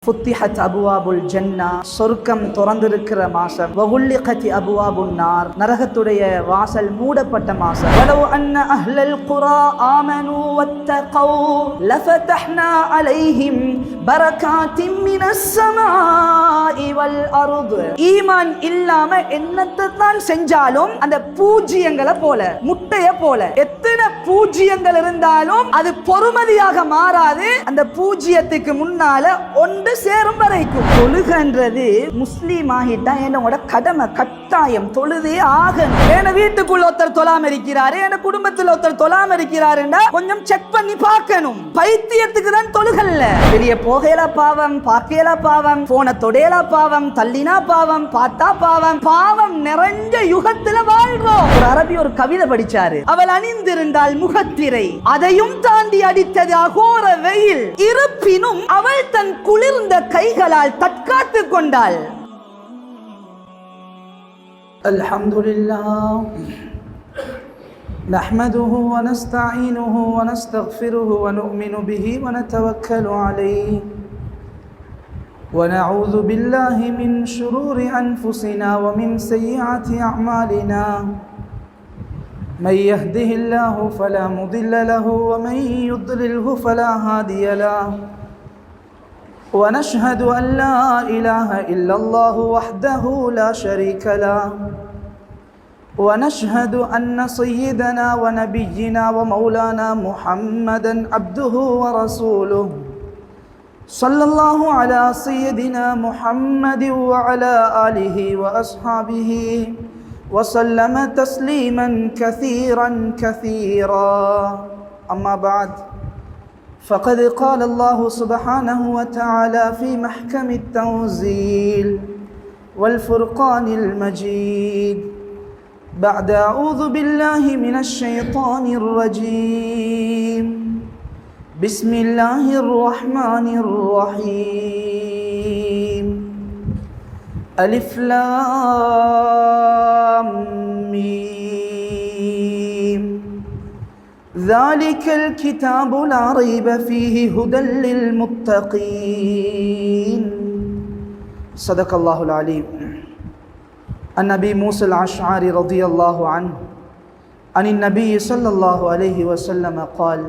ஃபுத்திஹத் அபுவாபுல் ஜன்னா, சொர்க்கம் திறந்திருக்கிற மாசம். வகுல்லிகத் அபுவாபுன் நார், நரகத்துடைய வாசல் மூடப்பட்ட மாசம். வலவ் அன்ன அஹ்லல் குரா ஆமனூ வத்தகௌ லஃபதஹ்னா அலைஹிம் பரகாத்தின் மினஸ் ஸமாஇ வல் அர்து. ஈமான் இல்லாம என்னத்தை தான் செஞ்சாலும் அந்த பூஜ்ஜியங்களை போல, முட்டைய போல எத்தனை பூஜ்ஜியங்கள் இருந்தாலும் அது பொறுமதியாக மாறாது. அந்த பூஜ்ஜியத்துக்கு முன்னால ஒன்று சேரும் வரைக்கும். தொழுகன்றது முஸ்லீம் ஆகிட்டா என்னோட கடமை, கட்டாயம் தொழுதே ஆகணும். ஏன்னா வீட்டுக்குள்ள ஒருத்தர் தொழாம இருக்கிறாரு, என் குடும்பத்தில் ஒருத்தர் தொழாம இருக்கிறாருன்னா கொஞ்சம் செக் பண்ணி பார்க்கணும். பைத்தியத்துக்கு தான் தொழுகல்ல. வெளிய போகையில பாவம், பார்க்கையில பாவம், போன தொடையில பாவம், தள்ளினா பாவம், பார்த்தா பாவம், பாவம் நிறைஞ்ச யுகத்துல வாழ்றோம். ஒரு அரபி ஒரு கவிதை படிச்சாரு. அவள் அணிந்திருந்தால் முகத்திரை, அதையும் தாண்டி அடித்தது அகோர வெயில், இருப்பினும் அவள் தன் குளிர்ந்த கைகளால் தற்காத்து கொண்டாள். அல்ஹம்துலில்லாஹ் நஹ்மதுஹு வ நஸ்தஈனுஹு வ நஸ்தக்ஃபிருஹு வ நு'மினு பிஹி வ நதவக்கலு அலைஹி வ நஊது பில்லாஹி மின் ஷுரூரி அன்ஃபுஸினா வ மின் ஸய்யிஆத்தி அஅமாலினா. من يهده الله فلا مضل له ومن يضلله فلا هادي له. ونشهد أن لا إله إلا الله وحده لا شريك له. ونشهد أن سيدنا ونبينا ومولانا محمدا عبده ورسوله. صلى الله على سيدنا محمد وعلى آله وأصحابه وسلم تسليما كثيرا كثيرا. أما بعد، فقد قال الله سبحانه وتعالى في محكم التنزيل والفرقان المجيد بعد أعوذ بالله من الشيطان الرجيم. بسم الله الرحمن الرحيم. ألف لام ميم. ذلك الكتاب لا ريب فيه هدى للمتقين. صدق الله العليم. عن أبي موسى الأشعري رضي الله عنه عن النبي صلى الله عليه وسلم قال: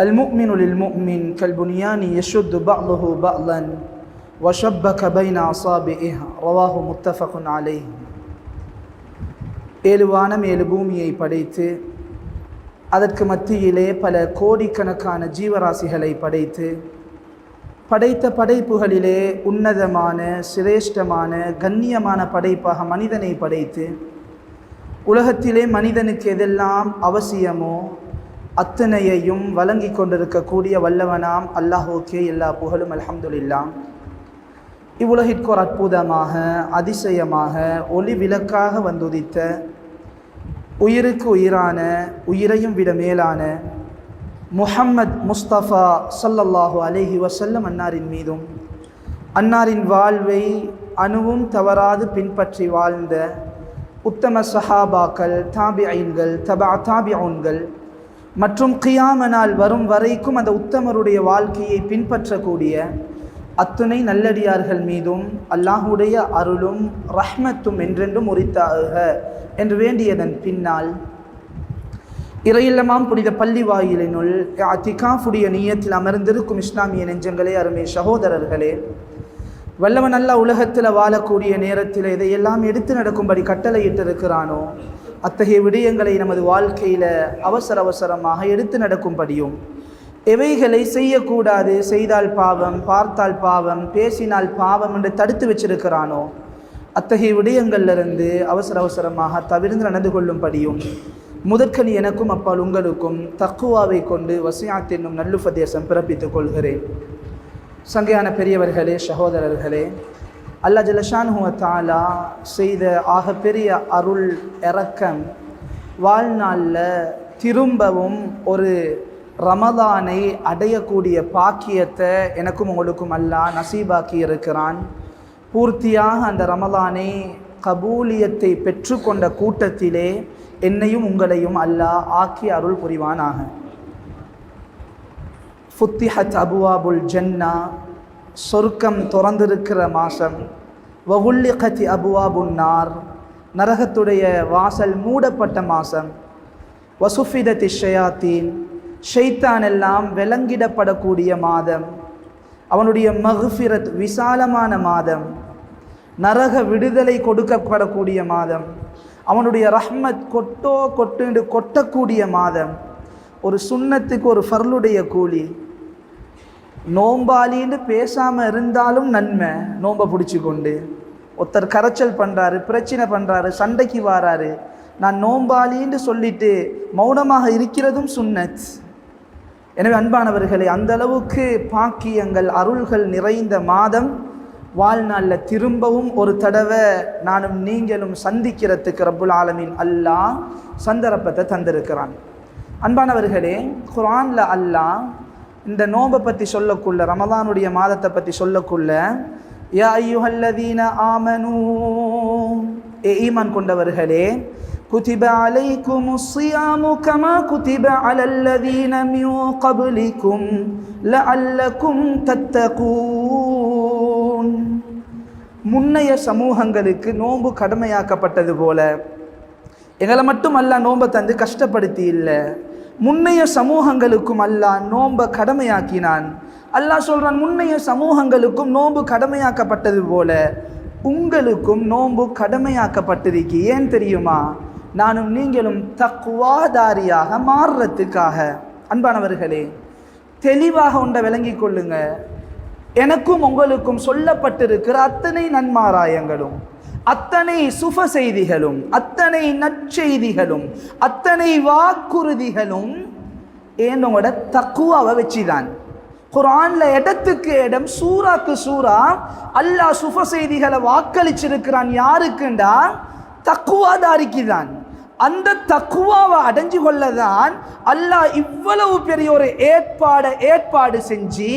المؤمن للمؤمن كالبنيان يشد بعضه بعضا وشبك بين أصابعه. رواه متفق عليه. ஏழு வானம் ஏழு பூமியை படைத்து அதற்கு மத்தியிலே பல கோடிக்கணக்கான ஜீவராசிகளை படைத்து படைத்த படைப்புகளிலே உன்னதமான சிரேஷ்டமான கண்ணியமான படைப்பாக மனிதனை படைத்து உலகத்திலே மனிதனுக்கு எதெல்லாம் அவசியமோ அத்தனையையும் வழங்கி கொண்டிருக்கக்கூடிய வல்லவனாம் அல்லாஹுக்கே எல்லா புகழும். அல்ஹம்துலில்லாஹ். இவ்வுலகிற்கு ஒரு அற்புதமாக அதிசயமாக ஒளி விளக்காக வந்துதித்த உயிருக்கு உயிரான உயிரையும் விட மேலான முஹம்மத் முஸ்தபா ஸல்லல்லாஹு அலைஹி வஸல்லம் அன்னாரின் மீதும் அன்னாரின் வாழ்வை அணுவும் தவறாது பின்பற்றி வாழ்ந்த உத்தம சஹாபாக்கள், தாபிஐன்கள், தாபிஊன்கள் மற்றும் கியாம நாள் வரும் வரைக்கும் அந்த உத்தமருடைய வாழ்க்கையை பின்பற்றக்கூடிய அத்துணை நல்லடியார்கள் மீதும் அல்லாஹுடைய அருளும் ரஹ்மத்தும் என்றென்றும் உரித்தாக என்று வேண்டியதன் பின்னால் இறையில்லமாம் புனித பள்ளி வாயிலினுள் அத்திகாஃபுடைய நியத்தில் அமர்ந்திருக்கும் இஸ்லாமிய நெஞ்சங்களே, அருமை சகோதரர்களே, வல்லவன் அல்லாஹ் உலகத்தில் வாழக்கூடிய நேரத்தில் இதையெல்லாம் எடுத்து நடக்கும்படி கட்டளையிட்டிருக்கிறானோ அத்தகைய விடயங்களை நமது வாழ்க்கையில் அவசரமாக எடுத்து நடக்கும்படியும், எவைகளை செய்யக்கூடாது, செய்தால் பாவம், பார்த்தால் பாவம், பேசினால் பாவம் என்று தடுத்து வச்சிருக்கிறானோ அத்தகைய விடயங்களிலிருந்து அவசரமாக தவிர்த்து நடந்து கொள்ளும்படியும் முதற்கனி எனக்கும் அப்பால் உங்களுக்கும் தக்குவாவை கொண்டு வசியாத் என்னும் நல்லுபதேசம் பிறப்பித்துக் கொள்கிறேன். சங்கையான பெரியவர்களே, சகோதரர்களே, அல்லாஹ் ஜல்லஷானுஹு வ தஆலா செய்த ஆகப்பெரிய அருள் இரக்கம், வாழ்நாளில் திரும்பவும் ஒரு ரமதானை அடையக்கூடிய பாக்கியத்தை எனக்கும் உங்களுக்கும் அல்லாஹ் நசீபாக்கி இருக்கிறான். பூர்த்தியாக அந்த ரமதானை கபூலியத்தை பெற்றுக்கொண்ட கூட்டத்திலே என்னையும் உங்களையும் அல்லாஹ் ஆக்கி அருள் புரிவானாக. ஃபுத்திஹத் அபுவாபுல் ஜன்னா, சொர்க்கம் திறந்திருக்கிற மாதம். வகுல்லிகத்தி அபுவாபுன்னார், நரகத்துடைய வாசல் மூடப்பட்ட மாதம். வசுஃபிதத்தி ஷயாத்தீன், ஷைத்தான் எல்லாம் விலங்கிடப்படக்கூடிய மாதம். அவனுடைய மஃபிரத் விசாலமான மாதம். நரக விடுதலை கொடுக்கப்படக்கூடிய மாதம். அவனுடைய ரஹ்மத் கொட்டு கொட்டக்கூடிய மாதம். ஒரு சுன்னத்துக்கு ஒரு ஃபர்லுடைய கூலி. நோம்பாளின்னு பேசாமல் இருந்தாலும் நன்மை. நோம்பை பிடிச்சி கொண்டு ஒருத்தர் கரைச்சல் பண்ணுறாரு, பிரச்சனை பண்ணுறாரு, சண்டைக்கு வாராரு, நான் நோம்பாளின்னு சொல்லிட்டு மௌனமாக இருக்கிறதும் சுன்னத். எனவே அன்பானவர்களே, அந்த அளவுக்கு பாக்கியங்கள் அருள்கள் நிறைந்த மாதம். வாழ்நாளில் திரும்பவும் ஒரு தடவை நானும் நீங்களும் சந்திக்கிறதுக்கு ரப்புல் ஆலமீன் அல்லாஹ் சந்தர்ப்பத்தை தந்திருக்கிறான். அன்பானவர்களே, குர்ஆனில் அல்லாஹ் இந்த நோம்பை பற்றி சொல்லக்குள்ள, ரமலானுடைய மாதத்தை பற்றி சொல்லக்குள்ள, யா அய்யுஹல்லதீன ஆமனூ, ஈமான் கொண்டவர்களே, குதிப அலைக்குமுஸ் ஸியாமு கமா குதிப அலல்லதீன மின் கப்லிக்கும் லஅல்லக்கும் தத்தகூன். முன்னைய சமூகங்களுக்கு நோன்பு கடமையாக்கப்பட்டது போல எங்களை மட்டும் அல்லாஹ் நோன்பை தந்து கஷ்டப்படுத்தி இல்லை, முன்னைய சமூகங்களுக்கும் அல்லாஹ் நோன்பை கடமையாக்கினான். அல்லாஹ் சொல்றான், முன்னைய சமூகங்களுக்கும் நோன்பு கடமையாக்கப்பட்டது போல உங்களுக்கும் நோன்பு கடமையாக்கப்பட்டிருக்கு. ஏன் தெரியுமா? நானும் நீங்களும் தக்வாதாரியாக மாறுறதுக்காக. அன்பானவர்களே, தெளிவாக ஒன்றை விளங்கி கொள்ளுங்க. எனக்கும் உங்களுக்கும் சொல்லப்பட்டிருக்கிற அத்தனை நன்மாராயங்களும், அத்தனை சுப செய்திகளும், அத்தனை நற்செய்திகளும், அத்தனை வாக்குறுதிகளும் ஏன் உங்களோட தக்குவாவை வச்சுதான். குர்ஆன்ல இடத்துக்கு இடம், சூறாக்கு சூறா அல்லாஹ் சுப செய்திகளை வாக்களிச்சிருக்கிறான். யாருக்குண்டா? தக்குவாதாரிக்கு தான். அந்த தக்குவாவை அடைஞ்சு கொள்ளதான் அல்லாஹ் இவ்வளவு பெரிய ஒரு ஏற்பாடு செஞ்சு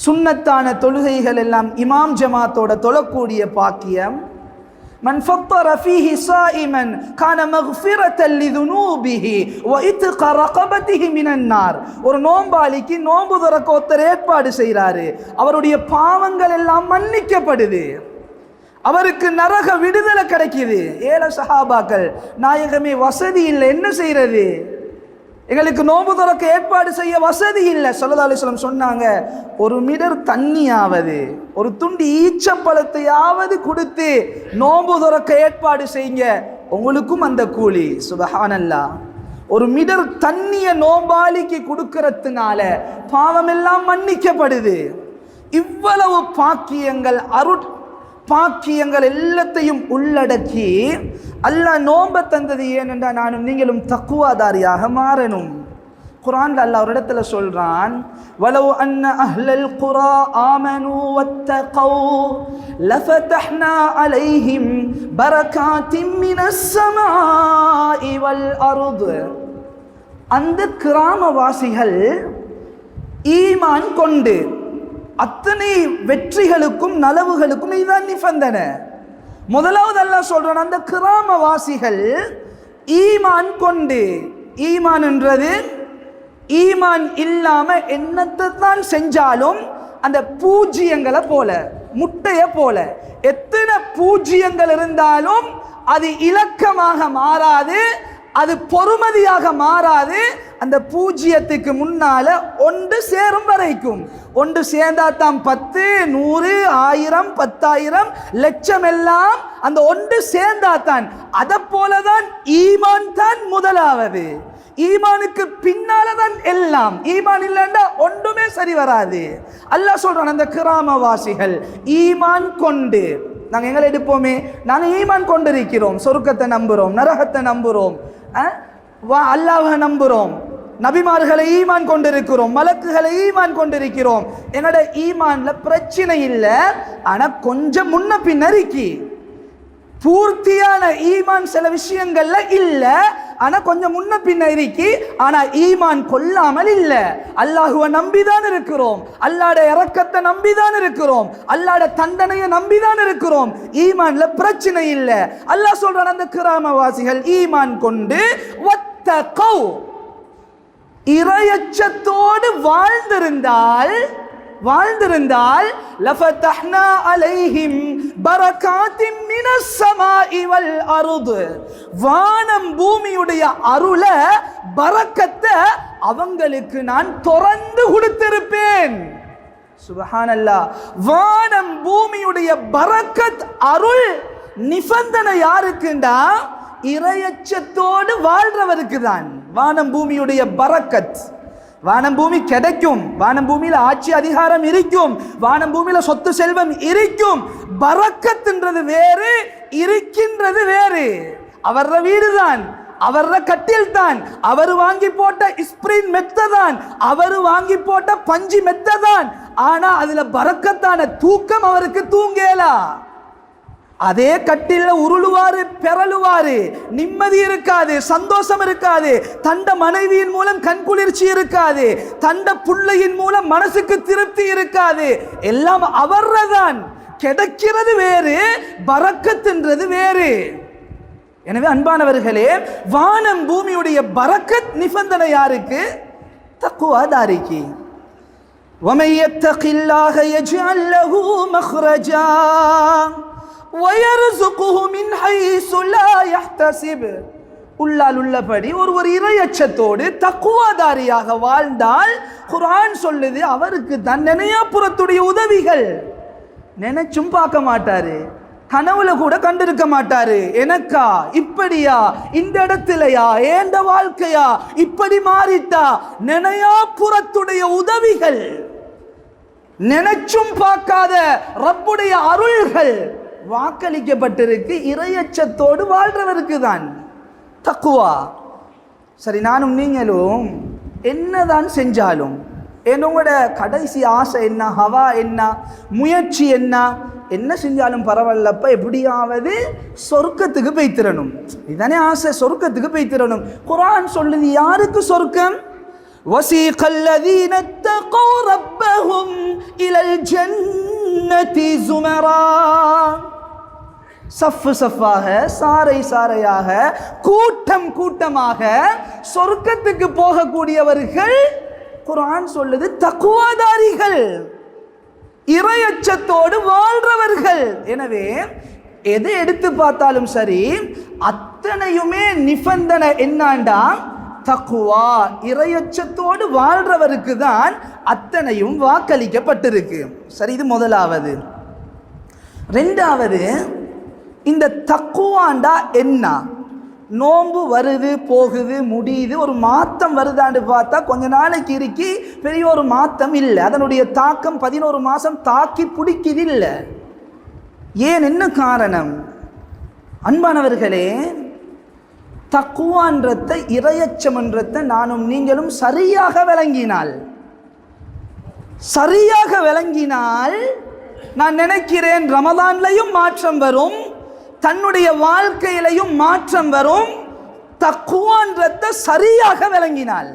சுன்னத்தான தொழுகைகள் எல்லாம் இமாம் ஜமாத்தோட தொழக்கூடிய பாக்கியம். மன் ஃபத்தர ஃபீஹி ஸாயிமன் கான மக்ஃபிரத்தன் லிதுனூபிஹி வ இத்க ரகபதிஹி மினன் நார். ஒரு நோம்பாளிக்கு நோன்பு துறக்க ஒருத்தர் ஏற்பாடு செய்கிறாரு, அவருடைய பாவங்கள் எல்லாம் மன்னிக்கப்படுது, அவருக்கு நரக விடுதலை கிடைக்குது. ஏழை சஹாபாக்கள், நாயகமே வசதி இல்லை, என்ன செய்யறது? எங்களுக்கு நோன்பு துறக்க ஏற்பாடு செய்ய வசதி இல்லை. ஸல்லல்லாஹு அலைஹி வஸல்லம் சொன்னாங்க, ஒரு மிடர் தண்ணியாவது, ஒரு துண்டு ஈச்சப்பழத்தையாவது கொடுத்து நோன்பு துறக்க ஏற்பாடு செய்யுங்க, உங்களுக்கும் அந்த கூலி. சுபஹானல்லாஹ். ஒரு மிடர் தண்ணிய நோம்பாளிக்கு கொடுக்கறதுனால பாவமெல்லாம் மன்னிக்கப்படுது. இவ்வளவு பாக்கியங்கள், பாக்கியங்கள் எல்லாத்தையும் உள்ளடக்கி அல்லாஹ் நோன்பை தந்தது ஏனென்றா நானும் நீங்களும் தக்குவாதாரியாக மாறணும். குர்ஆன்ல அல்லாஹ் ஒரு இடத்துல சொல்றான், வலவ் அன்ன அஹ்லல் குரா ஆமனூ வத்தகௌ லஃபதஹ்னா அலைஹிம் பரகாத்தின் மினஸ் ஸமாஇ வல் அர்த். அந்த கிராமவாசிகள் ஈமான் கொண்டு, அத்தனை வெற்றிகளுக்கும் நலவுகளுக்கும் இதுதான் நிபந்தனை. முதலாவது அல்லாஹ் சொல்றான், அந்த கிராமவாசிகள் ஈமான் கொண்டு. ஈமான் என்றது, ஈமான் இல்லாம என்னத்தை தான் செஞ்சாலும் அந்த பூஜ்ஜியங்களை போல, முட்டைய போல, எத்தனை பூஜ்ஜியங்கள் இருந்தாலும் அது இலக்கமாக மாறாது, அது பொறுமதியாக மாறாது. அந்த பூஜ்ஜியத்துக்கு முன்னால ஒன்று சேரும் வரைக்கும், ஒன்று சேர்ந்தா தான் 10, 100, 1000, 10,000, லட்சம் எல்லாம் அந்த ஒன்று சேர்ந்தா தான். அதை போலதான் ஈமான் தான் முதலாவது. ஈமானுக்கு பின்னால தான் எல்லாம். ஈமான் இல்லைன்னா ஒன்றுமே சரி வராது. அல்லாஹ் சொல்றான், அந்த கிராமவாசிகள் ஈமான் கொண்டு. நாங்கள் எங்களை எடுப்போமே, நாங்கள் ஈமான் கொண்டிருக்கிறோம், சொர்க்கத்தை நம்புறோம், நரகத்தை நம்புறோம், அல்லாஹ்வை நம்புறோம், நபிமார்களை ஈமான் கொண்டிருக்கிறோம், மலக்குகளை ஈமான் கொண்டிருக்கிறோம். என்னோட ஈமான்ல பிரச்சனை இல்லை, ஆனா கொஞ்சம் முன்ன பின்னறிக்கி பூர்த்தியான ஈமான் சில விஷயங்கள்ல இல்ல, ஆனா கொஞ்சம் முன்ன பின்ன இருக்கி. ஆனா ஈமான் கொள்ளாமல் இல்ல. அல்லாஹுவை நம்பிதான் இருக்கிறோம், அல்லாஹ்வுடைய இரக்கத்தை நம்பிதான் இருக்கிறோம், அல்லாஹ்வுடைய தண்டனையை நம்பிதான் இருக்கிறோம். ஈமான்ல பிரச்சனை இல்ல. அல்லாஹ் சொல்றான், அந்த கிராமவாசிகள் ஈமான் கொண்டு வத்தகௌ, இறையச்சத்தோடு வாழ்ந்திருந்தால் வாழ்ந்திருந்தால் லஃபதஹ்னா அலைஹிம் பரகாத்தின் மினஸ் ஸமாஇ வல் அர்து, வானம் பூமியுடைய அருள பரக்கத்தை அவங்களுக்கு நான் திறந்து கொடுத்திருப்பேன். சுப்ஹானல்லாஹ். வானம் பூமியுடைய பரக்கத் அருள் நிபந்தனை யாருக்குண்டா? இறையச்சத்தோடு வாழ்றவருக்கு தான். வானம் பூமியுடைய பரக்கத், வானம் பூமி கிடைக்கும், வானம் பூமியில ஆட்சி அதிகாரம் இருக்கும், வானம் பூமியில சொத்து செல்வம் இருக்கும். பரக்கத்ன்றது வேறு, இருக்கின்றது வேறு. அவர வீடுதான், அவர கட்டில் தான், அவர் வாங்கி போட்ட ஸ்பிரின் மெத்த தான், அவர் வாங்கி போட்ட பஞ்சி மெத்த தான். ஆனா அதுல பரக்கத்தான தூக்கம் அவருக்கு தூங்கேலா. அதே கட்டில உருளுவாரு, பெறலுவாரு, நிம்மதி இருக்காது, சந்தோஷம் இருக்காது, தண்ட மனைவியின் மூலம் கண்குளிர்ச்சி இருக்காது, தண்ட புள்ளையின் மூலம் மனசுக்கு திருப்தி இருக்காது. எல்லாம் அவர்தான். கிடைக்கிறது வேறு, பரக்கத்ன்றது வேறு. எனவே அன்பானவர்களே, வானம் பூமியுடைய பரக்கத் நிபந்தனை யாருக்கு? தக்வாதாரிக்கு. وَمَن يَتَّقِ اللَّهَ يَجْعَل لَّهُ مَخْرَجًا وَيَرْزُقْهُ مِنْ حَيْثُ لَا يَحْتَسِبُ. உள்ளால் உள்ளபடி ஒருவர் இறையச்சத்தோடு தக்வாதாரியாக வாழ்ந்தால் குர்ஆன் சொல்லுது அவருக்கு தண்டனையாபுரத்துடைய உதவிகள். நினைச்சும் பார்க்க மாட்டாரு, கனவுல கூட கண்டிருக்க மாட்டாரு. எனக்கா இப்படியா, இந்த இடத்துலயா, ஏண்ட வாழ்க்கையா இப்படி மாறிட்டா, நினையாபுரத்துடைய உதவிகள், நினைச்சும் பார்க்காத ரப்புடைய அருள்கள் வாக்களிக்கப்பட்டிருக்கு இறையச்சத்தோடு வாழ்றவருக்கு தான் தக்குவா. சரி, நானும் நீங்களும் என்னதான் செஞ்சாலும் என்னோட கடைசி ஆசை என்ன, ஹவா என்ன, முயற்சி என்ன, என்ன செஞ்சாலும் பரவாயில்லப்ப எப்படியாவது சொர்க்கத்துக்கு போய்த்திரணும். இதுதானே ஆசை, சொர்க்கத்துக்கு போய்த்திரணும். குர்ஆன் சொல்லுது யாருக்கு சொர்க்கம்? وَسِيقَ الَّذِينَ اتَّقَوْا رَبَّهُمْ إِلَى الْجَنَّةِ زُمَرًا. சஃப் சஃபாக, சாரை சாரையாக, கூட்டம் கூட்டமாக சொர்க்கத்துக்கு போகக்கூடியவர்கள் குர்ஆன் சொல்லுது தக்வாதாரிகள், இறையச்சத்தோடு வாழ்றவர்கள். எனவே எதை எடுத்து பார்த்தாலும் சரி, அத்தனையுமே நிபந்தனை என்னண்டா தக்வா, இறையச்சத்தோடு வாழ்றவருக்கு தான் அத்தனையும் வாக்களிக்கப்பட்டிருக்கு. சரி, இது முதலாவது. ரெண்டாவது, இந்த தக்குவாண்டா என்ன? நோன்பு வருது போகுது முடியுது, ஒரு மாத்தம் வருதான்னு பார்த்தா கொஞ்ச நாளைக்கு இருக்கி பெரிய ஒரு மாத்தம் இல்லை. அதனுடைய தாக்கம் 11 மாதம் தாக்கி பிடிக்குது இல்லை. ஏன், என்ன காரணம்? அன்பானவர்களே, தக்குவான்றத இறையச்சம்ன்றத நானும் நீங்களும் சரியாக விளங்கினால் நான் நினைக்கிறேன் ரமலான்லையும் மாற்றம் வரும், தன்னுடைய வாழ்க்கையிலையும் மாற்றம் வரும். தக்குவான்றத சரியாக விளங்கினால்.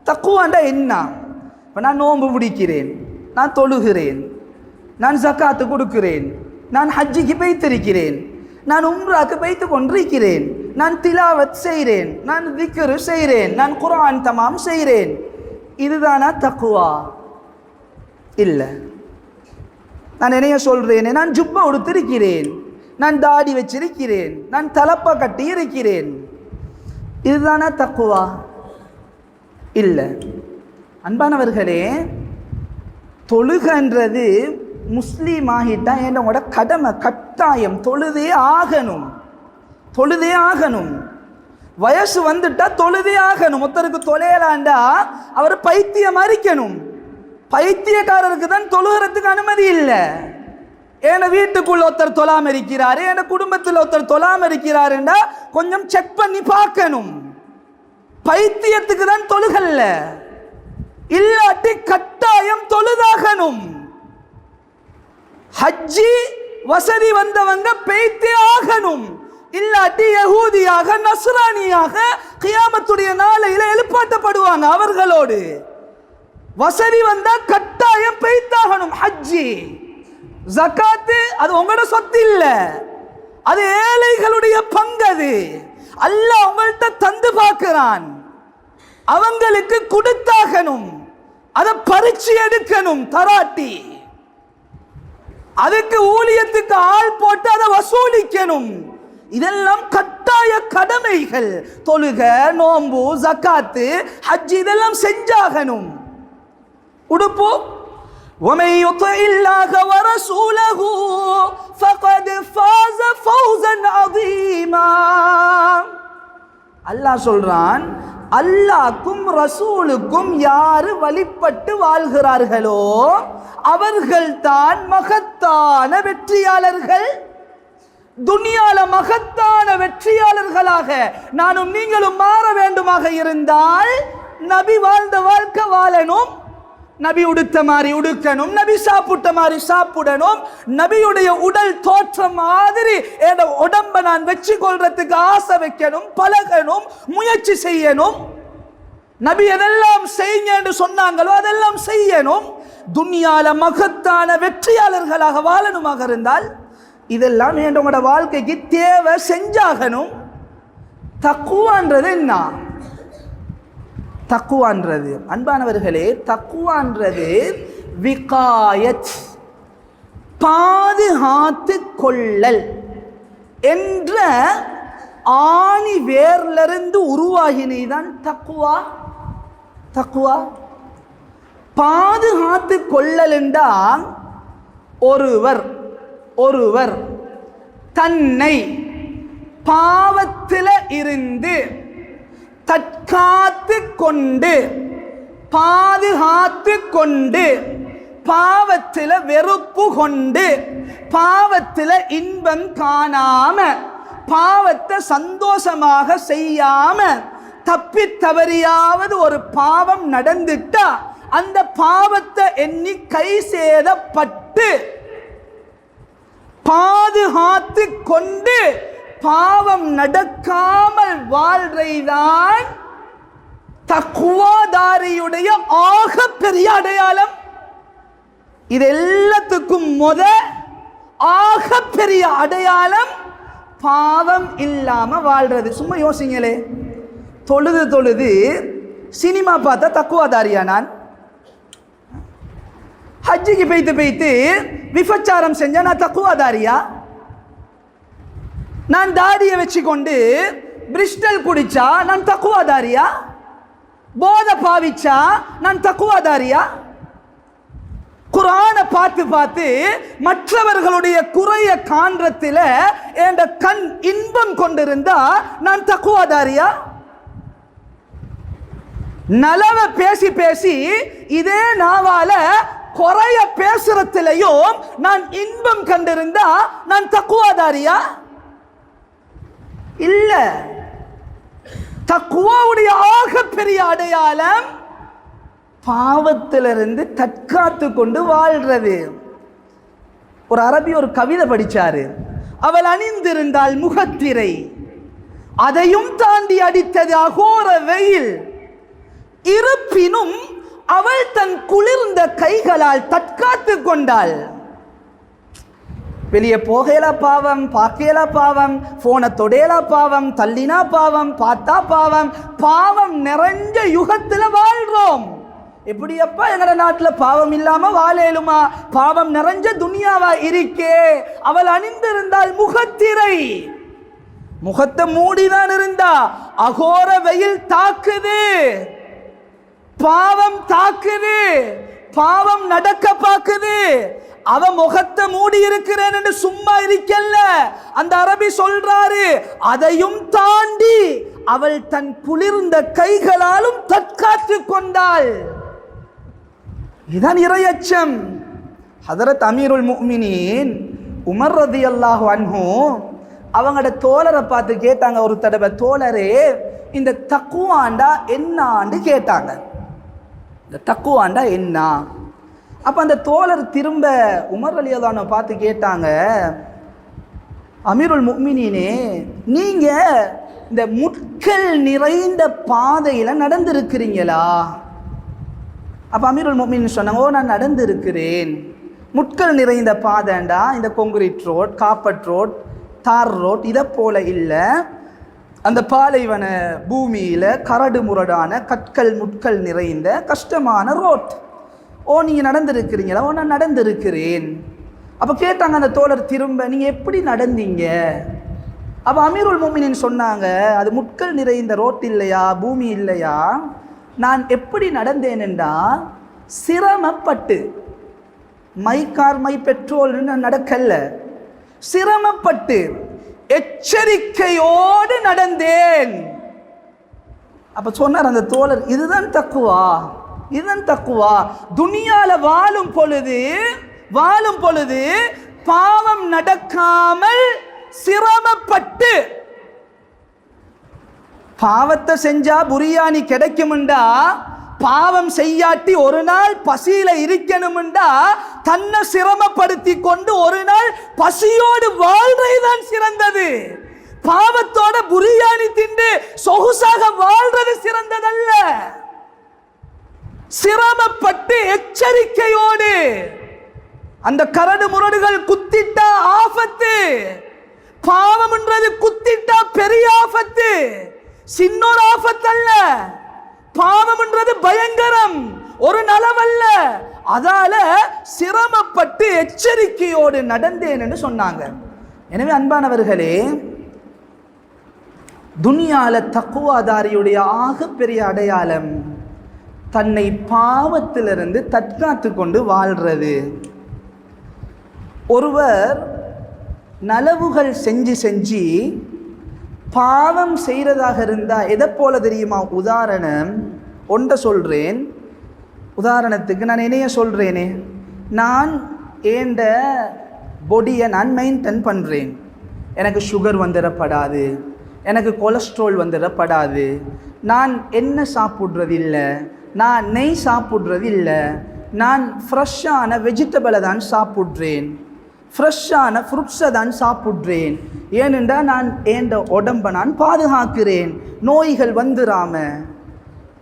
தக்குவாண்டா என்ன? இப்போ நான் நோன்பு பிடிக்கிறேன், நான் தொழுகிறேன், நான் ஜக்காத்து கொடுக்கிறேன், நான் ஹஜ்ஜிக்கு பைத்திருக்கிறேன், நான் உம்ராக்கு பைத்து கொண்டிருக்கிறேன், நான் திலாவத் செய்கிறேன், நான் திக்ரு செய்கிறேன், நான் குர்ஆன் தமாம் செய்கிறேன். இதுதானா தக்குவா? இல்லை. நான் என்னைய சொல்றேன், நான் ஜுப்பா உடுத்திருக்கிறேன், நான் தாடி வச்சிருக்கிறேன், நான் தலப்பா கட்டி இருக்கிறேன். இதுதானா தக்குவா? இல்லை. அன்பானவர்களே, தொழுகன்றது முஸ்லீம் ஆகிட்டா என்னோட கடமை, கட்டாயம் தொழுதே ஆகணும். வயசு வந்துட்டா தொழுதே ஆகணும். ஒருத்தருக்கு தொலையலாண்டா அவர் பைத்தியம் அரிக்கணும். பைத்தியக்காரருக்கு தான் தொழுகிறதுக்கு அனுமதி இல்லை. ஏன்னா வீட்டுக்குள்ள ஒருத்தர் தொழாம இருக்கிறாரு, என் குடும்பத்தில் ஒருத்தர் தொழாம இருக்கிறாருண்டா கொஞ்சம் செக் பண்ணி பார்க்கணும். பைத்தியத்துக்கு தான் தொழுகல்ல, இல்லாட்டி கட்டாயம் தொழுதாகணும். ஹஜ்ஜி வசதி வந்தவங்க பெய்தே ஆகணும், இல்லாட்டி யஹூதியாக நஸ்ரானியாக கியாமத்துடைய நாளையில எழுப்பாட்டப்படுவாங்க. அவர்களோடு வசதி வந்தா கட்டாயம் பெய்தாகணும். ஹஜ்ஜி ஜகாத்து அது உங்களோட சொத்து இல்ல, அது ஏழைகளுடைய பங்கு. அது அல்லாஹ் உங்கள்கிட்ட தந்து பார்க்கிறான், அவங்களுக்கு கொடுத்தாகணும். அதை பறிச்சு எடுக்கணும் தராட்டி, அதுக்கு ஊழியத்துக்கு ஆள் போட்டு அதை வசூலிக்கணும். இதெல்லாம் கட்டாய கடமைகள். தொழுக, நோம்பு, ஜக்காத்து, ஹஜ் இதெல்லாம் செஞ்சாகணும். உடுப்பு وَمَن يُطِعِ اللَّهَ وَرَسُولَهُ فَقَدْ فَازَ فَوْزًا عَظِيمًا. அல்லாஹ் சொல்றான், அல்லாஹ்க்கும் ரசூலுக்கும் யாரு வழிபட்டு வாழ்கிறார்களோ அவர்கள் தான் மகத்தான வெற்றியாளர்கள். துனியால மகத்தான வெற்றியாளர்களாக நானும் நீங்களும் மாற வேண்டுமாக இருந்தால் நபி வாழ்ந்த வாழ்க்கை வாழணும், நபி உடுத்த மாதிரி உடுக்கணும், நபி சாப்பிட்ட மாதிரி சாப்பிடணும், நபியுடைய உடல் தோற்றம் மாதிரி என் உடம்ப நான் வச்சு கொள்றதுக்கு ஆசை வைக்கணும், பழகணும், முயற்சி செய்யணும். நபி எதெல்லாம் செய்யுங்க என்று சொன்னாங்களோ அதெல்லாம் செய்யணும். துனியால மகத்தான வெற்றியாளர்களாக வாழணுமாக இருந்தால் இதெல்லாம் உங்களோட வாழ்க்கைக்கு தேவை, செஞ்சாகணும். தக்குவான்றது என்ன? தக்குவான்றது அன்பானவர்களே, தக்குவான்றது விகாயத், பாதுகாத்து கொள்ளல் என்ற ஆணி வேர்லிருந்து உருவாகினதான் தக்குவா. தக்குவா பாதுகாத்து கொள்ளல் என்றால் ஒருவர் தன்னை பாவத்தில் இருந்து தற்காத்து கொண்டு பாதுகாத்து கொண்டு பாவத்தில் வெறுப்பு கொண்டு பாவத்தில் இன்பம் காணாம பாவத்தை சந்தோஷமாக செய்யாம தப்பி தவறியாவது ஒரு பாவம் நடந்துட்டா அந்த பாவத்தை எண்ணி கை சேதப்பட்டு பாதுகாத்து கொண்டு பாவம் நடக்காமல் வாழ்றைதான் தக்குவாதாரியுடைய ஆக பெரிய அடையாளம். இது எல்லாத்துக்கும் ஆக பெரிய அடையாளம் பாவம் இல்லாம வாழ்றது. சும்மா யோசிங்களே, தொழுது சினிமா பார்த்தா தக்குவாதாரியா? நான் ஹஜ்ஜிக்கு போய்த்து விபச்சாரம் செஞ்சா நான் தக்குவாதாரியா? நான் தாடியை வச்சு கொண்டு பிரிஸ்டல் குடிச்சா நான் தக்குவாதாரியா? போதை பாவிச்சா நான் தக்குவாதாரியா? குர்ஆனை பார்த்து மற்றவர்களுடைய குறைய காண்றத்தில் என் கண் இன்பம் கொண்டிருந்தா நான் தக்குவாதாரியா? நலவ பேசி இதே நாவால குறைய பேசுறத்திலையும் நான் இன்பம் கண்டிருந்தா நான் தக்குவாதாரியா? இல்ல. தக்குவாவுடைய ஆக பெரிய அடையாளம் பாவத்திலிருந்து தற்காத்து கொண்டு வாழ்றது. ஒரு அரபி ஒரு கவிதை படிச்சாரு. அவள் அணிந்திருந்தாள் முகத்திரை, அதையும் தாண்டி அடித்தது அகோர வெயில், இருப்பினும் அவள் தன் குளிர்ந்த கைகளால் தற்காத்து கொண்டாள். வெளியே போகல பாவம், பார்க்கல பாவம், போனை தொடையல பாவம், தள்ளினா பாவம், பார்த்தா பாவம், பாவம் நிறைஞ்ச யுகத்துல வாழ்றோம். எப்படியப்பா எங்கட நாட்டில் பாவம் இல்லாம வாழலுமா? பாவம் நிறைஞ்ச துனியாவா இருக்கே. அவள் அணிந்திருந்தால் முகத்திரை, முகத்தை மூடிதான் இருந்தா. அகோர வெயில் தாக்குது, பாவம் தாக்குது, பாவம் நடக்க பாக்குது. அவ முகத்தை மூடி இருக்கிறேன் என்று சும்மா இருக்கல்ல. அந்த அரபி சொல்றாரு, அதையும் தாண்டி அவள் தன் குளிர்ந்த கைகளாலும் தற்காத்து கொண்டாள். இதுதான் இறையச்சம். ஹதரத் அமீருல் முஃமினீன் உமர் ரலியல்லாஹு அன்ஹு அவங்களோட தோழரை பார்த்து கேட்டாங்க ஒரு தடவை, தோழரே இந்த தக்குவாண்டா என்னான்னு கேட்டாங்க. இந்த தக்குவாண்டா என்ன? அப்ப அந்த தோழர் திரும்ப உமர் ரலியல்லாஹு அன்ஹு பார்த்து கேட்டாங்க, அமீருல் முஃமினீனே நீங்க இந்த முட்கள் நிறைந்த பாதையில நடந்திருக்கிறீங்களா? அப்போ அமீருல் முஃமினீன் சொன்னாங்க, ஓ நான் நடந்து இருக்கிறேன். முட்கள் நிறைந்த பாதைண்டா இந்த கொங்கிரீட் ரோட், காப்பட் ரோட், தார் ரோட் இதை போல இல்லை. அந்த பாலைவன பூமியில் கரடு முரடான கற்கள் முட்கள் நிறைந்த கஷ்டமான ரோட். ஓ நீங்கள் நடந்திருக்கிறீங்களா? ஓ நான் நடந்திருக்கிறேன். அப்போ கேட்டாங்க அந்த தோழர் திரும்ப, நீங்கள் எப்படி நடந்தீங்க? அப்போ அமீருல் மோமினின் சொன்னாங்க, அது முட்கள் நிறைந்த ரோட் இல்லையா, பூமி இல்லையா, நான் எப்படி நடந்தேன்டா சிரமப்பட்டு, மை கார் மை பெட்ரோல் நடக்கல, சிரமப்பட்டு எச்சரிக்கையோடு நடந்தேன். அப்ப சொன்னார் அந்த தோழர், இதுதான் தக்குவா, இதுதான் தக்குவா. துனியால வாழும் பொழுது பாவம் நடக்காமல் சிரமப்பட்டு, பாவத்தை செஞ்சா புரியாணி கிடைக்கும்டா, பாவம் செய்யாட்டி ஒரு நாள் பசியில இருக்கணும்டா தன்னை சிரமப்படுத்தி கொண்டு ஒரு நாள் பசியோடு வாழ்றதுதான் சிறந்தது. பாவத்தோட புரியாணி திண்டு சொகுசாக வாழ்றது சிறந்ததல்ல. சிரமப்பட்டு எச்சரிக்கையோடு, அந்த கரடு முரடுகள் குத்திட்டா ஆபத்து, பாவம்ன்றது குத்திட்டா பெரிய ஆபத்து, சின்னொரு ஆபத்து அல்ல. பாவம்ன்றது பயங்கரம், ஒரு நலவல்ல. அதால சிரமப்பட்டு எச்சரிக்கையோடு நடந்தேன் என்று சொன்னாங்க. எனவே அன்பானவர்களே, துனியால தக்குவாதாரியுடைய ஆகப்பெரிய அடையாளம் தன்னை பாவத்திலிருந்து தற்காத்து கொண்டு வாழ்றது. ஒருவர் நலவுகள் செஞ்சு பாவம் செய்கிறதாக இருந்தால் எதை போல தெரியுமா? உதாரணம் ஒன்றை சொல்கிறேன். உதாரணத்துக்கு நான் என்னைய சொல்கிறேனே, நான் ஏண்ட பொடியை நான் மெயின்டைன் பண்ணுறேன். எனக்கு சுகர் வந்துடப்படாது, எனக்கு கொலஸ்ட்ரால் வந்துடப்படாது, நான் எண்ணெய் சாப்பிட்றது இல்லை, நான் நெய் சாப்பிட்றது இல்லை, நான் ஃப்ரெஷ்ஷான வெஜிடபிளை தான் சாப்பிட்றேன், ஃப்ரெஷ்ஷான ஃப்ரூட்ஸை தான் சாப்பிட்றேன். ஏனென்றால் நான் ஏண்ட உடம்பை நான் பாதுகாக்கிறேன், நோய்கள் வந்துடாம.